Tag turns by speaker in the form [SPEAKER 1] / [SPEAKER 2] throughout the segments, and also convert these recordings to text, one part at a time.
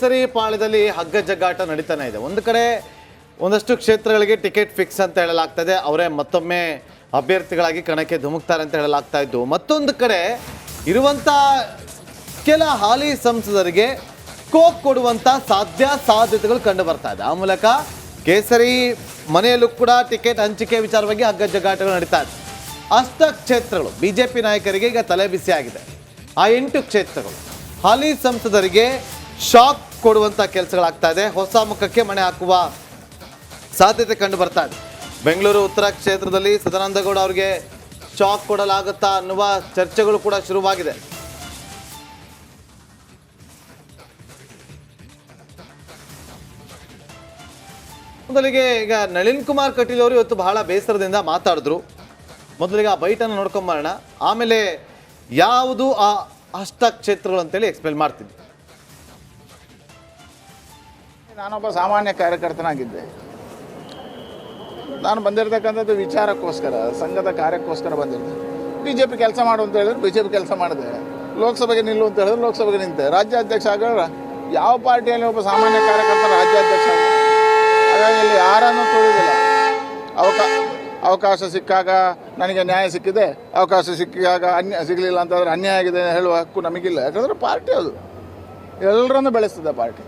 [SPEAKER 1] ಕೇಸರಿ ಪಾಳ್ಯದಲ್ಲಿ ಹಗ್ಗ ಜಗ್ಗಾಟ ನಡೀತಾನೆ ಇದೆ. ಒಂದು ಕಡೆ ಒಂದಷ್ಟು ಕ್ಷೇತ್ರಗಳಿಗೆ ಟಿಕೆಟ್ ಫಿಕ್ಸ್ ಅಂತ ಹೇಳಲಾಗ್ತದೆ, ಅವರೇ ಮತ್ತೊಮ್ಮೆ ಅಭ್ಯರ್ಥಿಗಳಾಗಿ ಕಣಕ್ಕೆ ಧುಮುಕ್ತಾರೆ ಅಂತ ಹೇಳಲಾಗ್ತಾ ಇದ್ದು. ಮತ್ತೊಂದು ಕಡೆ ಇರುವಂಥ ಕೆಲ ಹಾಲಿ ಸಂಸದರಿಗೆ ಸ್ಕೋಪ್ ಕೊಡುವಂಥ ಸಾಧ್ಯತೆಗಳು ಕಂಡು ಬರ್ತಾ ಇದೆ. ಆ ಮೂಲಕ ಕೇಸರಿ ಮನೆಯಲ್ಲೂ ಕೂಡ ಟಿಕೆಟ್ ಹಂಚಿಕೆ ವಿಚಾರವಾಗಿ ಹಗ್ಗ ಜಗ್ಗಾಟಗಳು ನಡೀತಾ ಇದೆ. ಅಷ್ಟ ಕ್ಷೇತ್ರಗಳು ಬಿಜೆಪಿ ನಾಯಕರಿಗೆ ಈಗ ತಲೆ ಬಿಸಿ ಆಗಿದೆ. ಆ 8 ಕ್ಷೇತ್ರಗಳು ಹಾಲಿ ಸಂಸದರಿಗೆ ಶಾಕ್ ಕೊಡುವಂಥ ಕೆಲಸಗಳಾಗ್ತಾ ಇದೆ. ಹೊಸ ಮುಖಕ್ಕೆ ಮಣೆ ಹಾಕುವ ಸಾಧ್ಯತೆ ಕಂಡು ಬರ್ತಾ ಇದೆ. ಬೆಂಗಳೂರು ಉತ್ತರ ಕ್ಷೇತ್ರದಲ್ಲಿ ಸದಾನಂದಗೌಡ ಅವರಿಗೆ ಶಾಕ್ ಕೊಡಲಾಗುತ್ತಾ ಅನ್ನುವ ಚರ್ಚೆಗಳು ಕೂಡ ಶುರುವಾಗಿದೆ. ಮೊದಲಿಗೆ ಈಗ ನಳಿನ್ ಕುಮಾರ್ ಕಟೀಲ್ ಅವರು ಇವತ್ತು ಬಹಳ ಬೇಸರದಿಂದ ಮಾತಾಡಿದ್ರು. ಮೊದಲಿಗೆ ಆ ಬೈಟನ್ನು ನೋಡ್ಕೊಂಬರೋಣ, ಆಮೇಲೆ ಯಾವುದು ಆ ಅಷ್ಟ ಕ್ಷೇತ್ರಗಳು ಅಂತೇಳಿ ಎಕ್ಸ್ಪ್ಲೇನ್ ಮಾಡ್ತಿದ್ದೆ.
[SPEAKER 2] ನಾನೊಬ್ಬ ಸಾಮಾನ್ಯ ಕಾರ್ಯಕರ್ತನಾಗಿದ್ದೆ. ನಾನು ಬಂದಿರತಕ್ಕಂಥದ್ದು ವಿಚಾರಕ್ಕೋಸ್ಕರ, ಸಂಘದ ಕಾರ್ಯಕ್ಕೋಸ್ಕರ ಬಂದಿದ್ದೆ. ಬಿ ಜೆ ಪಿ ಕೆಲಸ ಮಾಡು ಅಂತ ಹೇಳಿದ್ರೆ ಬಿ ಜೆ ಪಿ ಕೆಲಸ ಮಾಡಿದೆ, ಲೋಕಸಭೆಗೆ ನಿಲ್ಲು ಅಂತ ಹೇಳಿದ್ರೆ ಲೋಕಸಭೆಗೆ ನಿಂತೆ, ರಾಜ್ಯಾಧ್ಯಕ್ಷ ಆಗೋರ ಯಾವ ಪಾರ್ಟಿಯಲ್ಲಿ ಒಬ್ಬ ಸಾಮಾನ್ಯ ಕಾರ್ಯಕರ್ತರ ರಾಜ್ಯಾಧ್ಯಕ್ಷ ಆಗ. ಹಾಗಾಗಿ ಇಲ್ಲಿ ಯಾರನ್ನೂ ತುಳಿದಿಲ್ಲ. ಅವಕಾಶ ಸಿಕ್ಕಾಗ ನನಗೆ ನ್ಯಾಯ ಸಿಕ್ಕಿದೆ, ಅವಕಾಶ ಸಿಕ್ಕಾಗ ಸಿಗಲಿಲ್ಲ ಅಂತಂದರೆ ಅನ್ಯಾಯ ಆಗಿದೆ ಹೇಳುವ ಹಕ್ಕು ನಮಗಿಲ್ಲ. ಯಾಕಂದರೆ ಪಾರ್ಟಿ ಅದು ಎಲ್ಲರನ್ನೂ ಬೆಳೆಸ್ತದೆ ಪಾರ್ಟಿ.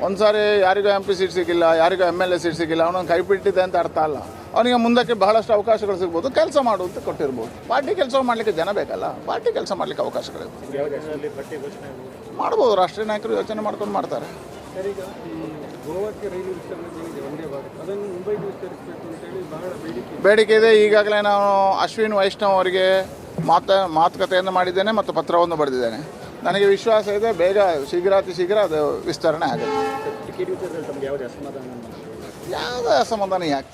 [SPEAKER 2] ಒಂದು ಸಾರಿ ಯಾರಿಗೂ MP ಸೀಟ್ ಸಿಕ್ಕಿಲ್ಲ, ಯಾರಿಗೂ MLA ಸೀಟ್ ಸಿಕ್ಕಿಲ್ಲ, ಅವನೊಂದು ಕೈ ಬಿಟ್ಟಿದೆ ಅಂತ ಅರ್ಥ ಅಲ್ಲ. ಅವನಿಗೆ ಮುಂದಕ್ಕೆ ಬಹಳಷ್ಟು ಅವಕಾಶಗಳು ಸಿಗ್ಬೋದು, ಕೆಲಸ ಮಾಡು ಅಂತ ಕೊಟ್ಟಿರ್ಬೋದು. ಪಾರ್ಟಿ ಕೆಲಸ ಮಾಡಲಿಕ್ಕೆ ಜನ ಬೇಕಲ್ಲ, ಪಾರ್ಟಿ ಕೆಲಸ ಮಾಡಲಿಕ್ಕೆ ಅವಕಾಶಗಳಿವೆ, ಮಾಡ್ಬೋದು. ರಾಷ್ಟ್ರೀಯ ನಾಯಕರು ಯೋಚನೆ ಮಾಡ್ಕೊಂಡು ಮಾಡ್ತಾರೆ. ಬೇಡಿಕೆ ಇದೆ. ಈಗಾಗಲೇ ನಾನು ಅಶ್ವಿನ್ ವೈಷ್ಣವ್ ಅವರಿಗೆ ಮಾತುಕತೆಯನ್ನು ಮಾಡಿದ್ದೇನೆ ಮತ್ತು ಪತ್ರವನ್ನು ಬರೆದಿದ್ದೇನೆ. ನನಗೆ ವಿಶ್ವಾಸ ಇದೆ ಬೇಗ ಶೀಘ್ರ ಅದು ವಿಸ್ತರಣೆ ಆಗುತ್ತೆ. ಯಾವುದೇ ಅಸಮಾಧಾನ ಯಾಕೆ?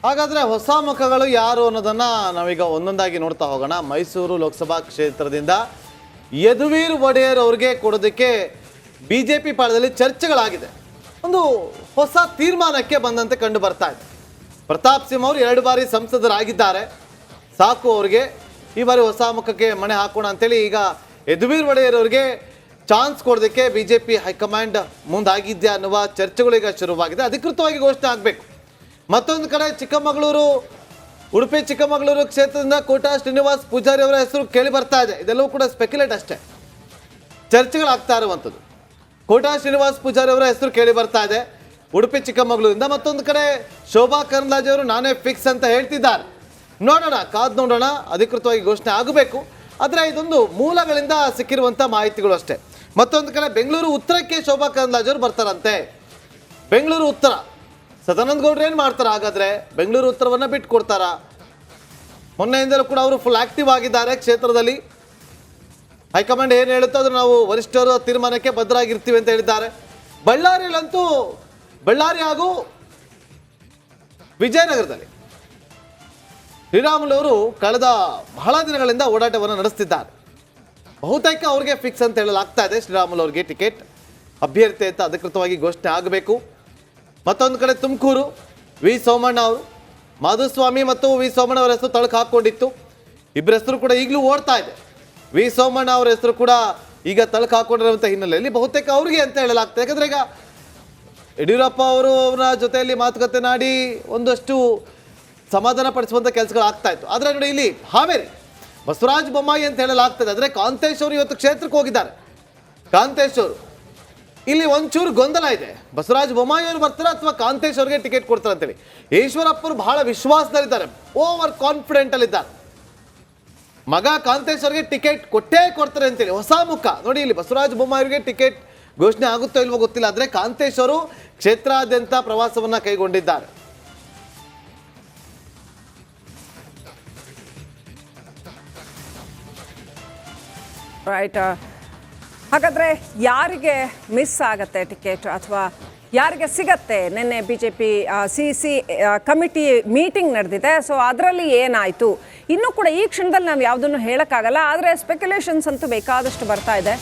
[SPEAKER 1] ಹಾಗಾದರೆ ಹೊಸ ಮುಖಗಳು ಯಾರು ಅನ್ನೋದನ್ನು ನಾವೀಗ ಒಂದೊಂದಾಗಿ ನೋಡ್ತಾ ಹೋಗೋಣ. ಮೈಸೂರು ಲೋಕಸಭಾ ಕ್ಷೇತ್ರದಿಂದ ಯದುವೀರ್ ಒಡೆಯರ್ ಅವ್ರಿಗೆ ಕೊಡೋದಕ್ಕೆ BJP ಪಾಳ್ಯದಲ್ಲಿ ಚರ್ಚೆಗಳಾಗಿದೆ. ಒಂದು ಹೊಸ ತೀರ್ಮಾನಕ್ಕೆ ಬಂದಂತೆ ಕಂಡು ಬರ್ತಾ ಇದೆ. ಪ್ರತಾಪ್ ಸಿಂಹ ಅವರು 2 ಬಾರಿ ಸಂಸದರಾಗಿದ್ದಾರೆ, ಸಾಕು ಅವರಿಗೆ, ಈ ಬಾರಿ ಹೊಸ ಮುಖಕ್ಕೆ ಮಣೆ ಹಾಕೋಣ ಅಂತೇಳಿ ಈಗ ಯದುವೀರ್ ಒಡೆಯರ್ ಅವರಿಗೆ ಚಾನ್ಸ್ ಕೊಡೋದಕ್ಕೆ BJP ಹೈಕಮಾಂಡ್ ಮುಂದಾಗಿದ್ಯಾ ಅನ್ನುವ ಚರ್ಚೆಗಳು ಈಗ ಶುರುವಾಗಿದೆ. ಅಧಿಕೃತವಾಗಿ ಘೋಷಣೆ ಆಗಬೇಕು. ಮತ್ತೊಂದು ಕಡೆ ಉಡುಪಿ ಚಿಕ್ಕಮಗಳೂರು ಕ್ಷೇತ್ರದಿಂದ ಕೋಟಾ ಶ್ರೀನಿವಾಸ್ ಪೂಜಾರಿ ಅವರ ಹೆಸರು ಕೇಳಿ ಬರ್ತಾ ಇದೆ. ಇದೆಲ್ಲವೂ ಕೂಡ ಸ್ಪೆಕ್ಯುಲೇಟ್ ಅಷ್ಟೇ, ಚರ್ಚೆಗಳಾಗ್ತಾ ಇರುವಂಥದ್ದು. ಕೋಟಾ ಶ್ರೀನಿವಾಸ್ ಪೂಜಾರಿ ಅವರ ಹೆಸರು ಕೇಳಿ ಬರ್ತಾ ಇದೆ ಉಡುಪಿ ಚಿಕ್ಕಮಗಳೂರಿಂದ. ಮತ್ತೊಂದು ಕಡೆ ಶೋಭಾ ಕರಂದ್ಲಾಜೆ ಅವರು ನಾನೇ ಫಿಕ್ಸ್ ಅಂತ ಹೇಳ್ತಿದ್ದಾರೆ. ನೋಡೋಣ, ಕಾದು ನೋಡೋಣ, ಅಧಿಕೃತವಾಗಿ ಘೋಷಣೆ ಆಗಬೇಕು. ಆದರೆ ಇದೊಂದು ಮೂಲಗಳಿಂದ ಸಿಕ್ಕಿರುವಂಥ ಮಾಹಿತಿಗಳು ಅಷ್ಟೇ. ಮತ್ತೊಂದು ಕಡೆ ಬೆಂಗಳೂರು ಉತ್ತರಕ್ಕೆ ಶೋಭಾ ಕರಂದ್ಲಾಜೆ ಅವರು ಬರ್ತಾರಂತೆ. ಬೆಂಗಳೂರು ಉತ್ತರ ಸದಾನಂದ ಗೌಡ್ರು ಏನು ಮಾಡ್ತಾರೆ? ಹಾಗಾದರೆ ಬೆಂಗಳೂರು ಉತ್ತರವನ್ನು ಬಿಟ್ಟು ಕೊಡ್ತಾರಾ? ಮೊನ್ನೆಯಿಂದಲೂ ಕೂಡ ಅವರು ಫುಲ್ ಆಕ್ಟಿವ್ ಆಗಿದ್ದಾರೆ ಕ್ಷೇತ್ರದಲ್ಲಿ. ಹೈಕಮಾಂಡ್ ಏನು ಹೇಳುತ್ತೋ ಅದನ್ನು ನಾವು ವರಿಷ್ಠರು ತೀರ್ಮಾನಕ್ಕೆ ಬದ್ಧರಾಗಿರ್ತೀವಿ ಅಂತ ಹೇಳಿದ್ದಾರೆ. ಬಳ್ಳಾರಿಯಲ್ಲಂತೂ ಬಳ್ಳಾರಿ ಹಾಗೂ ವಿಜಯನಗರದಲ್ಲಿ ಶ್ರೀರಾಮುಲು ಅವರು ಕಳೆದ ಬಹಳ ದಿನಗಳಿಂದ ಓಡಾಟವನ್ನು ನಡೆಸ್ತಿದ್ದಾರೆ. ಬಹುತೇಕ ಅವ್ರಿಗೆ ಫಿಕ್ಸ್ ಅಂತ ಹೇಳಲಾಗ್ತಾ ಇದೆ. ಶ್ರೀರಾಮುಲು ಅವರಿಗೆ ಟಿಕೆಟ್ ಅಭ್ಯರ್ಥಿ ಅಂತ ಅಧಿಕೃತವಾಗಿ ಘೋಷಣೆ ಆಗಬೇಕು. ಮತ್ತೊಂದು ಕಡೆ ತುಮಕೂರು ವಿ ಸೋಮಣ್ಣ ಅವರು, ಮಾಧುಸ್ವಾಮಿ ಮತ್ತು ವಿ ಸೋಮಣ್ಣ ಅವರ ಹೆಸರು ತಳಕು ಹಾಕ್ಕೊಂಡಿತ್ತು. ಇಬ್ಬರ ಹೆಸರು ಕೂಡ ಈಗಲೂ ಓಡ್ತಾ ಇದೆ. ವಿ ಸೋಮಣ್ಣ ಅವರ ಹೆಸರು ಕೂಡ ಈಗ ತಳಕು ಹಾಕೊಂಡಿರುವಂಥ ಹಿನ್ನೆಲೆಯಲ್ಲಿ ಬಹುತೇಕ ಅವ್ರಿಗೆ ಅಂತ ಹೇಳಲಾಗ್ತದೆ. ಯಾಕಂದರೆ ಈಗ ಯಡಿಯೂರಪ್ಪ ಅವರು ಅವರ ಜೊತೆಯಲ್ಲಿ ಮಾತುಕತೆ ನಾಡಿ ಒಂದಷ್ಟು ಸಮಾಧಾನ ಪಡಿಸುವಂಥ ಕೆಲಸಗಳಾಗ್ತಾ ಇತ್ತು. ಆದರೆ ನೋಡಿ, ಇಲ್ಲಿ ಹಾವೇರಿ ಬಸವರಾಜ ಬೊಮ್ಮಾಯಿ ಅಂತ ಹೇಳಲಾಗ್ತದೆ. ಆದರೆ ಕಾಂತೇಶ್ ಅವರು ಇವತ್ತು ಕ್ಷೇತ್ರಕ್ಕೆ ಹೋಗಿದ್ದಾರೆ. ಕಾಂತೇಶ್ ಅವರು ಇಲ್ಲಿ ಒಂಚೂರು ಗೊಂದಲ ಇದೆ. ಬಸವರಾಜ ಬೊಮ್ಮಾಯಿ ಅವರು ಬರ್ತಾರೆ ಅಥವಾ ಕಾಂತೇಶ್ ಅವರಿಗೆ ಟಿಕೆಟ್ ಕೊಡ್ತಾರೆ ಅಂತೇಳಿ. ಈಶ್ವರಪ್ಪರು ಬಹಳ ವಿಶ್ವಾಸದಲ್ಲಿದ್ದಾರೆ, ಓವರ್ ಕಾನ್ಫಿಡೆಂಟ್ ಅಲ್ಲಿದ್ದಾರೆ. ಮಗ ಕಾಂತೇಶ್ ಅವರಿಗೆ ಟಿಕೆಟ್ ಕೊಟ್ಟೇ ಕೊಡ್ತಾರೆ ಅಂತೇಳಿ. ಹೊಸ ಮುಖ ನೋಡಿ, ಇಲ್ಲಿ ಬಸವರಾಜ ಬೊಮ್ಮಾಯಿ ಅವರಿಗೆ ಟಿಕೆಟ್ ಘೋಷಣೆ ಆಗುತ್ತೋ ಇಲ್ವೋ ಗೊತ್ತಿಲ್ಲ. ಆದರೆ ಕಾಂತೇಶ್ ಅವರು ಕ್ಷೇತ್ರಾದ್ಯಂತ ಪ್ರವಾಸವನ್ನ ಕೈಗೊಂಡಿದ್ದಾರೆ.
[SPEAKER 3] ರೈಟ್. ಹಾಗಾದರೆ ಯಾರಿಗೆ ಮಿಸ್ ಆಗತ್ತೆ ಟಿಕೆಟ್ ಅಥವಾ ಯಾರಿಗೆ ಸಿಗತ್ತೆ? ನಿನ್ನೆ BJP CC ಕಮಿಟಿ ಮೀಟಿಂಗ್ ನಡೆದಿದೆ. ಸೊ ಅದರಲ್ಲಿ ಏನಾಯಿತು ಇನ್ನೂ ಕೂಡ ಈ ಕ್ಷಣದಲ್ಲಿ ನಾವು ಯಾವುದನ್ನು ಹೇಳೋಕ್ಕಾಗಲ್ಲ. ಆದರೆ ಸ್ಪೆಕ್ಯುಲೇಷನ್ಸ್ ಅಂತೂ ಬೇಕಾದಷ್ಟು ಬರ್ತಾ ಇದೆ.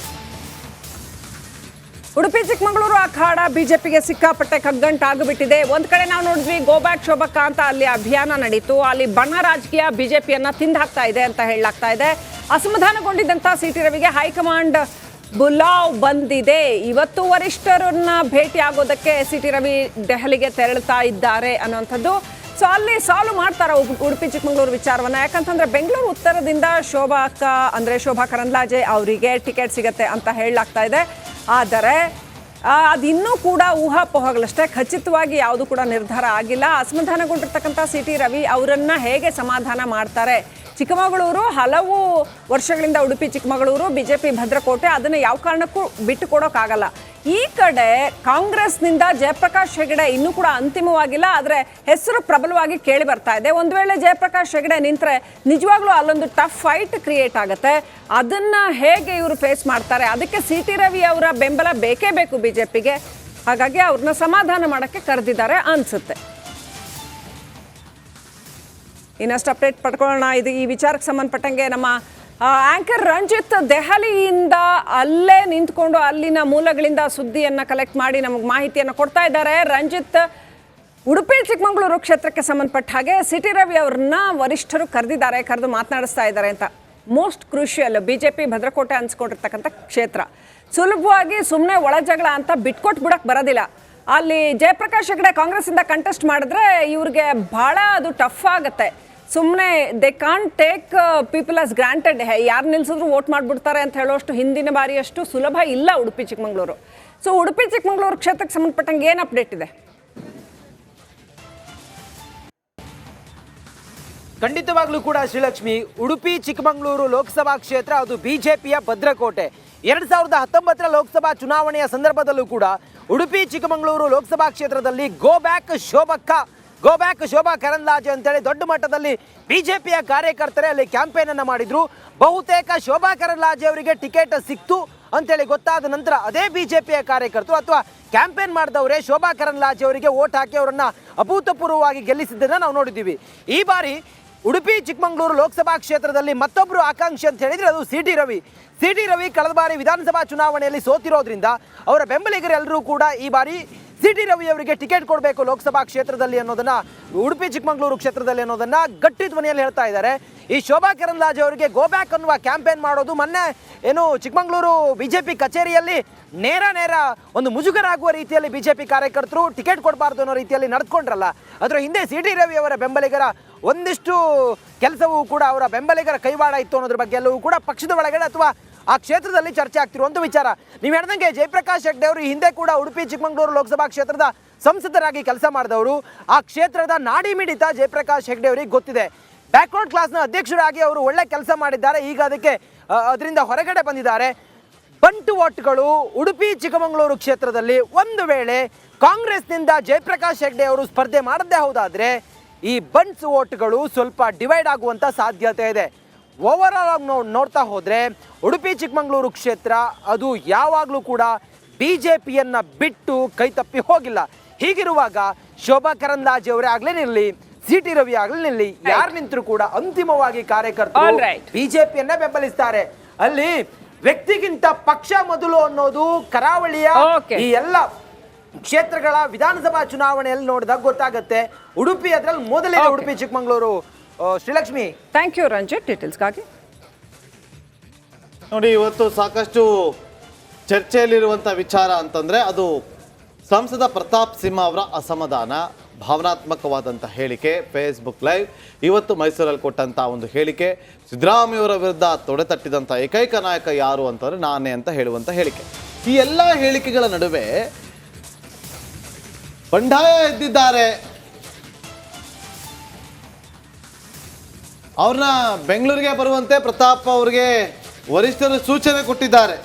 [SPEAKER 3] ಉಡುಪಿ ಚಿಕ್ಕಮಗಳೂರು ಅಖಾಡ BJPಗೆ ಸಿಕ್ಕಾಪಟ್ಟೆ ಕಗ್ಗಂಟಾಗಿಬಿಟ್ಟಿದೆ. ಒಂದು ಕಡೆ ನಾವು ನೋಡಿದ್ವಿ ಗೋ ಬ್ಯಾಕ್ ಶೋಭಕ್ಕ ಅಂತ ಅಲ್ಲಿ ಅಭಿಯಾನ ನಡೀತು. ಅಲ್ಲಿ ಬಣ್ಣ ರಾಜಕೀಯ BJPಯನ್ನು ತಿಂದು ಹಾಕ್ತಾ ಇದೆ ಅಂತ ಹೇಳಲಾಗ್ತಾ ಇದೆ. ಅಸಮಾಧಾನಗೊಂಡಿದ್ದಂಥ CT ರವಿಗೆ ಹೈಕಮಾಂಡ್ ಬುಲಾವ್ ಬಂದಿದೆ. ಇವತ್ತು ವರಿಷ್ಠರನ್ನ ಭೇಟಿ ಆಗೋದಕ್ಕೆ ಸಿ ಟಿ ರವಿ ದೆಹಲಿಗೆ ತೆರಳುತ್ತಾ ಇದ್ದಾರೆ ಅನ್ನುವಂಥದ್ದು. ಸೊ ಅಲ್ಲಿ ಸಾಲ್ವ್ ಮಾಡ್ತಾರೆ ಉಡುಪಿ ಚಿಕ್ಕಮಗಳೂರು ವಿಚಾರವನ್ನ. ಯಾಕಂತಂದ್ರೆ ಬೆಂಗಳೂರು ಉತ್ತರದಿಂದ ಶೋಭಾ ಕರಂದ್ಲಾಜೆ ಅವರಿಗೆ ಟಿಕೆಟ್ ಸಿಗತ್ತೆ ಅಂತ ಹೇಳಲಾಗ್ತಾ ಇದೆ. ಆದರೆ ಅದಿನ್ನೂ ಕೂಡ ಊಹಾಪೋಹಗಳಷ್ಟೇ, ಖಚಿತವಾಗಿ ಯಾವುದು ಕೂಡ ನಿರ್ಧಾರ ಆಗಿಲ್ಲ. ಅಸಮಾಧಾನಗೊಂಡಿರ್ತಕ್ಕಂಥ ಸಿ ಟಿ ರವಿ ಅವರನ್ನ ಹೇಗೆ ಸಮಾಧಾನ ಮಾಡ್ತಾರೆ? ಚಿಕ್ಕಮಗಳೂರು ಹಲವು ವರ್ಷಗಳಿಂದ ಉಡುಪಿ ಚಿಕ್ಕಮಗಳೂರು ಬಿಜೆಪಿ ಭದ್ರಕೋಟೆ, ಅದನ್ನು ಯಾವ ಕಾರಣಕ್ಕೂ ಬಿಟ್ಟು ಕೊಡೋಕ್ಕಾಗಲ್ಲ. ಈ ಕಡೆ ಕಾಂಗ್ರೆಸ್ನಿಂದ ಜಯಪ್ರಕಾಶ್ ಹೆಗಡೆ ಇನ್ನೂ ಕೂಡ ಅಂತಿಮವಾಗಿಲ್ಲ, ಆದರೆ ಹೆಸರು ಪ್ರಬಲವಾಗಿ ಕೇಳಿ ಬರ್ತಾ ಇದೆ. ಒಂದು ವೇಳೆ ಜಯಪ್ರಕಾಶ್ ಹೆಗಡೆ ನಿಂತರೆ ನಿಜವಾಗ್ಲೂ ಅಲ್ಲೊಂದು ಟಫ್ ಫೈಟ್ ಕ್ರಿಯೇಟ್ ಆಗುತ್ತೆ. ಅದನ್ನ ಹೇಗೆ ಇವರು ಫೇಸ್ ಮಾಡ್ತಾರೆ? ಅದಕ್ಕೆ ಸಿ ಟಿ ರವಿ ಅವರ ಬೆಂಬಲ ಬೇಕೇ ಬೇಕು ಬಿಜೆಪಿಗೆ. ಹಾಗಾಗಿ ಅವ್ರನ್ನ ಸಮಾಧಾನ ಮಾಡೋಕ್ಕೆ ಕರೆದಿದ್ದಾರೆ ಅನ್ಸುತ್ತೆ. ಇನ್ನಷ್ಟು ಅಪ್ಡೇಟ್ ಪಡ್ಕೊಳ್ಳೋಣ. ಇದು ಈ ವಿಚಾರಕ್ಕೆ ಸಂಬಂಧಪಟ್ಟಂಗೆ ನಮ್ಮ ಆಂಕರ್ ರಂಜಿತ್ ದೆಹಲಿಯಿಂದ ಅಲ್ಲೇ ನಿಂತ್ಕೊಂಡು ಅಲ್ಲಿನ ಮೂಲಗಳಿಂದ ಸುದ್ದಿಯನ್ನು ಕಲೆಕ್ಟ್ ಮಾಡಿ ನಮಗೆ ಮಾಹಿತಿಯನ್ನು ಕೊಡ್ತಾ ಇದ್ದಾರೆ. ರಂಜಿತ್, ಉಡುಪಿ ಚಿಕ್ಕಮಗಳೂರು ಕ್ಷೇತ್ರಕ್ಕೆ ಸಂಬಂಧಪಟ್ಟ ಹಾಗೆ ಸಿ ಟಿ ರವಿ ಅವ್ರನ್ನ ವರಿಷ್ಠರು ಕರೆದು ಮಾತನಾಡಿಸ್ತಾ ಇದ್ದಾರೆ ಅಂತ. ಮೋಸ್ಟ್ ಕ್ರೂಷಿಯಲ್ ಬಿಜೆಪಿ ಭದ್ರಕೋಟೆ ಅನ್ಸ್ಕೊಂಡಿರ್ತಕ್ಕಂಥ ಕ್ಷೇತ್ರ. ಸುಲಭವಾಗಿ ಸುಮ್ಮನೆ ಒಳಜಗಳ ಅಂತ ಬಿಟ್ಕೊಟ್ಟು ಬಿಡಕ್ಕೆ ಬರೋದಿಲ್ಲ. ಅಲ್ಲಿ ಜಯಪ್ರಕಾಶ್ ಹೆಗಡೆ ಕಾಂಗ್ರೆಸ್ಸಿಂದ ಕಂಟೆಸ್ಟ್ ಮಾಡಿದ್ರೆ ಇವ್ರಿಗೆ ಭಾಳ ಅದು ಟಫ್ ಆಗುತ್ತೆ. ಸುಮ್ಮನೆ they can't take people as granted. ಯಾರು ನಿಲ್ಸಿದ್ರು ವೋಟ್ ಮಾಡಿಬಿಡ್ತಾರೆ ಅಂತ ಹೇಳೋಷ್ಟು ಹಿಂದಿನ ಬಾರಿಯಷ್ಟು ಸುಲಭ ಇಲ್ಲ ಉಡುಪಿ ಚಿಕ್ಕಮಗಳೂರು. ಸೊ ಉಡುಪಿ ಚಿಕ್ಕಮಗಳೂರು ಕ್ಷೇತ್ರಕ್ಕೆ ಸಂಬಂಧಪಟ್ಟಂಗೆ ಏನು ಅಪ್ಡೇಟ್ ಇದೆ?
[SPEAKER 4] ಖಂಡಿತವಾಗ್ಲೂ ಕೂಡ ಶ್ರೀಲಕ್ಷ್ಮಿ, ಉಡುಪಿ ಚಿಕ್ಕಮಗಳೂರು ಲೋಕಸಭಾ ಕ್ಷೇತ್ರ ಅದು ಬಿಜೆಪಿಯ ಭದ್ರಕೋಟೆ. 2019 ಲೋಕಸಭಾ ಚುನಾವಣೆಯ ಸಂದರ್ಭದಲ್ಲೂ ಕೂಡ ಉಡುಪಿ ಚಿಕ್ಕಮಗಳೂರು ಲೋಕಸಭಾ ಕ್ಷೇತ್ರದಲ್ಲಿ ಗೋ ಬ್ಯಾಕ್ ಶೋಭಾ ಕರಂದ್ಲಾಜೆ ಅಂತೇಳಿ ದೊಡ್ಡ ಮಟ್ಟದಲ್ಲಿ ಬಿಜೆಪಿಯ ಕಾರ್ಯಕರ್ತರೇ ಅಲ್ಲಿ ಕ್ಯಾಂಪೇನ್ ಅನ್ನು ಮಾಡಿದ್ರು. ಬಹುತೇಕ ಶೋಭಾ ಕರಂದ್ಲಾಜೆ ಅವರಿಗೆ ಟಿಕೆಟ್ ಸಿಕ್ತು ಅಂತೇಳಿ ಗೊತ್ತಾದ ನಂತರ ಅದೇ ಬಿಜೆಪಿಯ ಕಾರ್ಯಕರ್ತರು ಅಥವಾ ಕ್ಯಾಂಪೇನ್ ಮಾಡಿದವರೇ ಶೋಭಾ ಕರಂದ್ಲಾಜೆ ಅವರಿಗೆ ವೋಟ್ ಹಾಕಿ ಅವರನ್ನ ಅಭೂತಪೂರ್ವವಾಗಿ ಗೆಲ್ಲಿಸಿದ್ದನ್ನು ನಾವು ನೋಡಿದ್ದೀವಿ. ಈ ಬಾರಿ ಉಡುಪಿ ಚಿಕ್ಕಮಗಳೂರು ಲೋಕಸಭಾ ಕ್ಷೇತ್ರದಲ್ಲಿ ಮತ್ತೊಬ್ಬರು ಆಕಾಂಕ್ಷಿ ಅಂತ ಹೇಳಿದರೆ ಅದು ಸಿ ಟಿ ರವಿ ಕಳೆದ ಬಾರಿ ವಿಧಾನಸಭಾ ಚುನಾವಣೆಯಲ್ಲಿ ಸೋತಿರೋದ್ರಿಂದ ಅವರ ಬೆಂಬಲಿಗರೆಲ್ಲರೂ ಕೂಡ ಈ ಬಾರಿ ಸಿ ಟಿ ರವಿ ಅವರಿಗೆ ಟಿಕೆಟ್ ಕೊಡಬೇಕು ಲೋಕಸಭಾ ಕ್ಷೇತ್ರದಲ್ಲಿ ಅನ್ನೋದನ್ನ, ಉಡುಪಿ ಚಿಕ್ಕಮಗಳೂರು ಕ್ಷೇತ್ರದಲ್ಲಿ ಅನ್ನೋದನ್ನ ಗಟ್ಟಿ ಧ್ವನಿಯಲ್ಲಿ ಹೇಳ್ತಾ ಇದ್ದಾರೆ. ಈ ಶೋಭಾ ಕರಂದ್ಲಾಜೆ ಅವರಿಗೆ ಗೋ ಬ್ಯಾಕ್ ಅನ್ನುವ ಕ್ಯಾಂಪೇನ್ ಮಾಡೋದು ಮೊನ್ನೆ ಏನು ಚಿಕ್ಕಮಗಳೂರು ಬಿಜೆಪಿ ಕಚೇರಿಯಲ್ಲಿ ನೇರ ಒಂದು ಮುಜುಗರ ಆಗುವ ರೀತಿಯಲ್ಲಿ ಬಿಜೆಪಿ ಕಾರ್ಯಕರ್ತರು ಟಿಕೆಟ್ ಕೊಡಬಾರ್ದು ಅನ್ನೋ ರೀತಿಯಲ್ಲಿ ನಡೆದುಕೊಂಡ್ರಲ್ಲ, ಅದರ ಹಿಂದೆ ಸಿ ಟಿ ರವಿ ಅವರ ಬೆಂಬಲಿಗರ ಒಂದಿಷ್ಟು ಕೆಲಸವೂ ಕೂಡ ಅವರ ಬೆಂಬಲಿಗರ ಕೈವಾಡ ಇತ್ತು ಅನ್ನೋದ್ರ ಬಗ್ಗೆ ಎಲ್ಲವೂ ಕೂಡ ಪಕ್ಷದ ಒಳಗಡೆ ಅಥವಾ ಆ ಕ್ಷೇತ್ರದಲ್ಲಿ ಚರ್ಚೆ ಆಗ್ತಿರುವಂಥ ವಿಚಾರ. ನೀವು ಹೇಳ್ದಂಗೆ ಜಯಪ್ರಕಾಶ್ ಹೆಗ್ಡೆ ಅವರು ಹಿಂದೆ ಕೂಡ ಉಡುಪಿ ಚಿಕ್ಕಮಗಳೂರು ಲೋಕಸಭಾ ಕ್ಷೇತ್ರದ ಸಂಸದರಾಗಿ ಕೆಲಸ ಮಾಡಿದವರು. ಆ ಕ್ಷೇತ್ರದ ನಾಡಿ ಮಿಡಿತ ಜಯಪ್ರಕಾಶ್ ಹೆಗ್ಡೆ ಅವರಿಗೆ ಗೊತ್ತಿದೆ. ಬ್ಯಾಕ್ವರ್ಡ್ ಕ್ಲಾಸ್ನ ಅಧ್ಯಕ್ಷರಾಗಿ ಅವರು ಒಳ್ಳೆ ಕೆಲಸ ಮಾಡಿದ್ದಾರೆ. ಈಗ ಅದರಿಂದ ಹೊರಗಡೆ ಬಂದಿದ್ದಾರೆ. ಬಂಟು ಓಟ್ಗಳು ಉಡುಪಿ ಚಿಕ್ಕಮಗಳೂರು ಕ್ಷೇತ್ರದಲ್ಲಿ ಒಂದು ವೇಳೆ ಕಾಂಗ್ರೆಸ್ನಿಂದ ಜಯಪ್ರಕಾಶ್ ಹೆಗ್ಡೆ ಅವರು ಸ್ಪರ್ಧೆ ಮಾಡದೇ ಹೋದಾದರೆ ಈ ಬಂಟ್ಸ್ ಓಟ್ಗಳು ಸ್ವಲ್ಪ ಡಿವೈಡ್ ಆಗುವಂಥ ಸಾಧ್ಯತೆ ಇದೆ. ಓವರಾಲ್ ಆಗಿ ನೋಡ್ತಾ ಹೋದರೆ ಉಡುಪಿ ಚಿಕ್ಕಮಗಳೂರು ಕ್ಷೇತ್ರ ಅದು ಯಾವಾಗಲೂ ಕೂಡ ಬಿಜೆಪಿಯನ್ನು ಬಿಟ್ಟು ಕೈ ತಪ್ಪಿ ಹೋಗಿಲ್ಲ. ಹೀಗಿರುವಾಗ ಶೋಭಾ ಕರಂದ್ಲಾಜೆ ಅವರೇ ಆಗಲೇನಿರಲಿ, ಸಿ ಟಿ ರವಿ ಆಗಲೇನಿರಲಿ, ಯಾರು ನಿಂತರೂ ಕೂಡ ಅಂತಿಮವಾಗಿ ಕಾರ್ಯಕರ್ತರು ಬಿಜೆಪಿಯನ್ನೇ ಬೆಂಬಲಿಸ್ತಾರೆ. ಅಲ್ಲಿ ವ್ಯಕ್ತಿಗಿಂತ ಪಕ್ಷ ಮೊದಲು ಅನ್ನೋದು ಕರಾವಳಿಯ ಈ ಎಲ್ಲ ಕ್ಷೇತ್ರಗಳ ವಿಧಾನಸಭಾ ಚುನಾವಣೆಯಲ್ಲಿ ನೋಡಿದಾಗ ಗೊತ್ತಾಗುತ್ತೆ. ಉಡುಪಿ ಅದರಲ್ಲಿ ಮೊದಲೇ ಉಡುಪಿ ಚಿಕ್ಕಮಗಳೂರು. ಶ್ರೀಲಕ್ಷ್ಮಿ,
[SPEAKER 3] ಥ್ಯಾಂಕ್ ಯು ರಂಜಿತ್ ಡೀಟೇಲ್ಸ್ಗಾಗಿ.
[SPEAKER 1] ನೋಡಿ, ಇವತ್ತು ಸಾಕಷ್ಟು ಚರ್ಚೆಯಲ್ಲಿರುವಂಥ ವಿಚಾರ ಅಂತಂದರೆ ಅದು ಸಂಸದ ಪ್ರತಾಪ್ ಸಿಂಹ ಅವರ ಅಸಮಾಧಾನ, ಭಾವನಾತ್ಮಕವಾದಂಥ ಹೇಳಿಕೆ. ಫೇಸ್ಬುಕ್ ಲೈವ್ ಇವತ್ತು ಮೈಸೂರಲ್ಲಿ ಕೊಟ್ಟಂಥ ಒಂದು ಹೇಳಿಕೆ, ಸಿದ್ದರಾಮಯ್ಯವರ ವಿರುದ್ಧ ತೊಡೆತಟ್ಟಿದಂಥ ಏಕೈಕ ನಾಯಕ ಯಾರು ಅಂತಂದರೆ ನಾನೇ ಅಂತ ಹೇಳುವಂಥ ಹೇಳಿಕೆ. ಈ ಎಲ್ಲ ಹೇಳಿಕೆಗಳ ನಡುವೆ ಬಂಡಾಯ ಎದ್ದಿದ್ದಾರೆ. ಅವ್ರನ್ನ ಬೆಂಗಳೂರಿಗೆ ಬರುವಂತೆ ಪ್ರತಾಪ್ ಅವರಿಗೆ ವರಿಷ್ಠರು ಸೂಚನೆ ಕೊಟ್ಟಿದ್ದಾರೆ.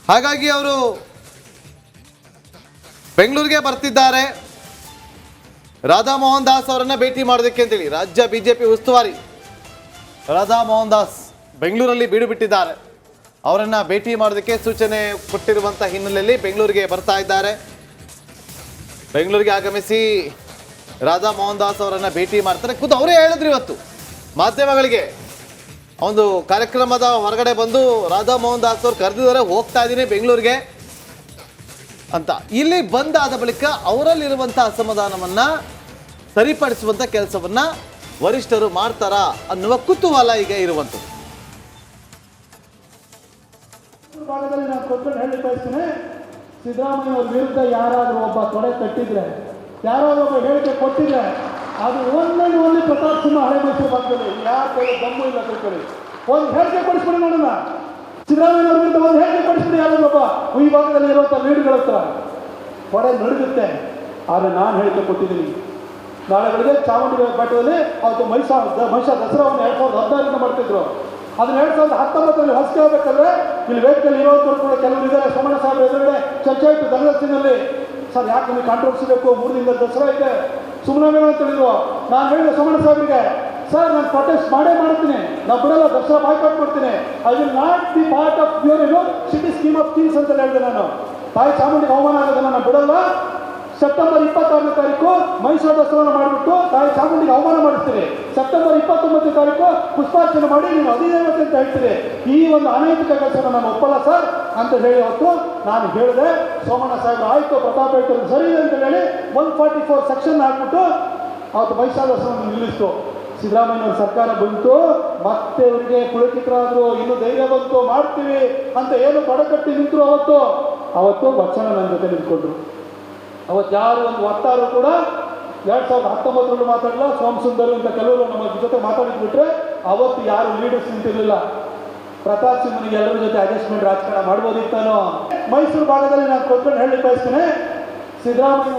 [SPEAKER 1] ಹಾಗಾಗಿ ಅವರು ಬೆಂಗಳೂರಿಗೆ ಬರ್ತಿದ್ದಾರೆ. ರಾಧಾ ಮೋಹನ್ ದಾಸ್ ಅವರನ್ನ ಭೇಟಿ ಮಾಡೋದಕ್ಕೆ ಅಂತೇಳಿ ರಾಜ್ಯ ಬಿಜೆಪಿ ಉಸ್ತುವಾರಿ ರಾಧಾ ಮೋಹನ್ ದಾಸ್ ಬೆಂಗಳೂರಲ್ಲಿ ಬೀಡು ಬಿಟ್ಟಿದ್ದಾರೆ. ಅವರನ್ನ ಭೇಟಿ ಮಾಡೋದಕ್ಕೆ ಸೂಚನೆ ಕೊಟ್ಟಿರುವಂಥ ಹಿನ್ನೆಲೆಯಲ್ಲಿ ಬೆಂಗಳೂರಿಗೆ ಬರ್ತಾ ಇದ್ದಾರೆ. ಬೆಂಗಳೂರಿಗೆ ಆಗಮಿಸಿ ರಾಧಾ ಮೋಹನ್ ದಾಸ್ ಅವರನ್ನ ಭೇಟಿ ಮಾಡ್ತಾರೆ. ಖುದ್ದು ಅವರೇ ಹೇಳಿದ್ರು ಇವತ್ತು ಮಾಧ್ಯಮಗಳಿಗೆ, ಒಂದು ಕಾರ್ಯಕ್ರಮದ ಹೊರಗಡೆ ಬಂದು ರಾಧಾ ಮೋಹನ್ ದಾಸ್ ಅವರು ಕರೆದಿದ್ದಾರೆ, ಹೋಗ್ತಾ ಇದ್ದೀನಿ ಬೆಂಗಳೂರಿಗೆ ಅಂತ. ಇಲ್ಲಿ ಬಂದಾದ ಬಳಿಕ ಅವರಲ್ಲಿರುವಂಥ ಅಸಮಾಧಾನವನ್ನು ಸರಿಪಡಿಸುವಂಥ ಕೆಲಸವನ್ನು ವರಿಷ್ಠರು ಮಾಡ್ತಾರಾ ಅನ್ನುವ ಕುತೂಹಲ ಈಗ ಇರುವಂಥದ್ದು.
[SPEAKER 5] ಭಾಗದಲ್ಲಿ ನಾನು ಕೊಟ್ಕೊಂಡು ಹೇಳಿ ಬಯಸ್ತೀನಿ, ಸಿದ್ದರಾಮಯ್ಯ ಅವ್ರ ವಿರುದ್ಧ ಯಾರಾದರೂ ಒಬ್ಬ ತೊಡೆ ಕಟ್ಟಿದ್ರೆ, ಯಾರಾದರೂ ಒಬ್ಬ ಹೇಳಿಕೆ ಕೊಟ್ಟಿದ್ರೆ, ಅದು ಒಂದೇ ಪ್ರತಾಪ್ ಸಿಂಹ ಹಳೆ ಮೈಸೂರು ಭಾಗದಲ್ಲಿ ಯಾರ ಕೈಲಿ ದಮ್ಮು ಇಲ್ಲ ತಿಳ್ಕೊಳ್ಳಿ. ಒಂದು ಹೇಳಿಕೆ ಕೊಡಿಸ್ಬಿಡಿ ನೋಡೋಣ, ಸಿದ್ದರಾಮಯ್ಯ ಅವ್ರ ವಿರುದ್ಧ ಒಂದು ಹೇಳಿಕೆ ಕೊಡಿಸ್ಬಿಡಿ ಯಾರಾದ್ರೂ ಒಬ್ಬ ಈ ಭಾಗದಲ್ಲಿ ಇರುವಂಥ ಲೀಡ್ಗಳ ಹತ್ರ. ತೊಡೆ ನಡುಗುತ್ತೆ, ಆದರೆ ನಾನು ಹೇಳಿಕೆ ಕೊಟ್ಟಿದ್ದೀನಿ. ನಾಳೆ ಬೆಳಗ್ಗೆ ಚಾಮುಂಡಿ ಬೆಟ್ಟದಲ್ಲಿ ಅವತ್ತು ಮಹಿಷಾ ದಸರಾವನ್ನು 2016 ಮಾಡ್ತಿದ್ರು. ಅದನ್ನ 2019 ಹೊಸಗೆ ಹೋಗ್ಬೇಕಾದ್ರೆ ಇಲ್ಲಿ ವೇದಿಕೆಯಲ್ಲಿ ಇರೋದು ಕೂಡ ಕೆಲವರು ಇದ್ದಾರೆ. ಸೋಮಣ್ಣ ಸಾಹೇಬ್ ಎದುರುಗಡೆ ಚರ್ಚೆ ಆಯಿತು ಧನಲಕ್ಷ್ಮಿನಲ್ಲಿ. ಸರ್ ಯಾಕೆ ನಿಮಗೆ ಕಾಂಟ್ರವರ್ಸಿ ಬೇಕು, 3 ದಿನದ ದಸರಾ ಇದೆ, ಸುಮ್ಮನೆ ಅಂತ ಹೇಳಿದ್ರು. ನಾನು ಹೇಳಿದೆ ಸೋಮಣ್ಣ ಸಾಹೇಬ್ರಿಗೆ, ಸರ್ ನಾನು ಪ್ರೊಟೆಸ್ಟ್ ಮಾಡ್ತೀನಿ, ನಾವು ಬಿಡಲ್ಲ, ದಸರಾ ಬಾಯ್ಕಾಟ್ ಮಾಡ್ತೀನಿ. I will not be part of your city scheme of things ಅಂತ ಹೇಳಿದೆ ನಾನು. ತಾಯಿ ಚಾಮುಂಡಿಗೆ ಅವಮಾನ ಆಗೋದನ್ನು ನಾನು ಬಿಡಲ್ಲ. ಸೆಪ್ಟೆಂಬರ್ 26ನೇ ತಾರೀಕು ಮೈಸೂರು ದಸರಾವನ್ನು ಮಾಡಿಬಿಟ್ಟು ತಾಯಿ ಚಾಮುಂಡಿಗೆ ಅವಮಾನ ಮಾಡಿಸ್ತೀರಿ. ಸೆಪ್ಟೆಂಬರ್ 29ನೇ ತಾರೀಕು ಪುಷ್ಪಾರ್ಚನೆ ಮಾಡಿ ನೀವು ಅಧಿದೇವತೆ ಅಂತ ಹೇಳ್ತೀರಿ. ಈ ಒಂದು ಅನೈತಿಕ ಕೆಲಸವನ್ನು ನಾನು ಒಪ್ಪಲ್ಲ ಸರ್ ಅಂತ ಹೇಳಿ ಅವತ್ತು ನಾನು ಹೇಳಿದೆ. ಸೋಮಣ್ಣ ಸಾಹೇಬ್ರು ಆಯಿತು, ಪ್ರತಾಪ್ ಹೇಳ್ತಾರೆ ಸರಿ ಇದೆ ಅಂತ ಹೇಳಿ 144 ಸೆಕ್ಷನ್ ಹಾಕ್ಬಿಟ್ಟು ಅವತ್ತು ಮೈಸೂರು ದಸರಾವನ್ನು ನಿಲ್ಲಿಸ್ತು. ಸಿದ್ದರಾಮಯ್ಯವ್ರ ಸರ್ಕಾರ ಬಂತು, ಮತ್ತೆ ಇವರಿಗೆ ಪುಳಕಿತರಾದ್ರು, ಇನ್ನು ಧೈರ್ಯ ಬಂತು, ಮಾಡ್ತೀವಿ ಅಂತ ಏನು ತೊಡಕಟ್ಟಿ ನಿಂತರು. ಅವತ್ತು ವಚನ ನನ್ನ ಜೊತೆ ನಿಂತ್ಕೊಂಡ್ರು. ಅವತ್ತು ಯಾರು ಒಂದು ವಕ್ತಾರರು ಕೂಡ 2019 ಮಾತಾಡಲ್ಲ, ಸೋಮಸುಂದರ್ ಅಂತ ಕೆಲವರು ನಮ್ಮ ಜೊತೆ ಮಾತಾಡಿದ್ಬಿಟ್ರೆ ಅವತ್ತು ಯಾರು ಲೀಡರ್ಸ್ ನಿಂತಿರಲಿಲ್ಲ. ಪ್ರತಾಪ್ ಸಿಂಹನಿಗೆ ಎಲ್ಲರ ಜೊತೆ ಅಡ್ಜಸ್ಟ್ಮೆಂಟ್ ರಾಜಕಾರಣ ಮಾಡ್ಬೋದಿತ್ತಾನೋ. ಮೈಸೂರು ಭಾಗದಲ್ಲಿ ನಾನು ಕೊಟ್ಕೊಂಡು ಹೇಳಿ ಬಯಸ್ತೀನಿ, ಸಿದ್ದರಾಮಯ್ಯ